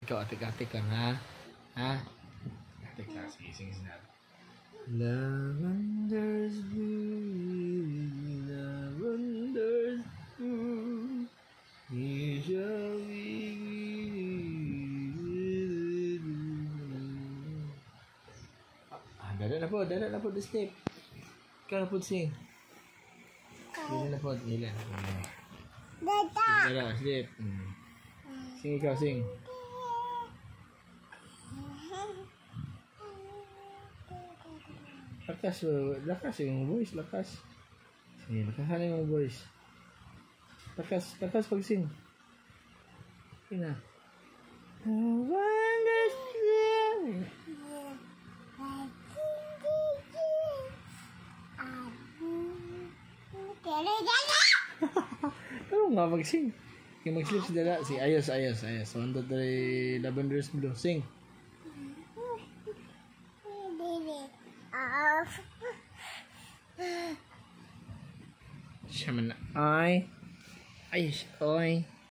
Ikaw atik-atik lang ha. Ha? Atik lang. Sige, sing sinad. Lavender's blue, lavender's blue, he shall be. Dada na po, the step. Ikaw na po sing. Dada na po, ilan. Dada, step. Sing ikaw, sing. Lakas yung voice, lakas. Sige, lakasan yung voice. Lakas pag sing. Sige na. Ano nga mag-sing? Yung mag-sleep si Dada. Si ayos. 1, 2, 3, Lavender's Blue. Sing. Siya man na. Ay. Ay.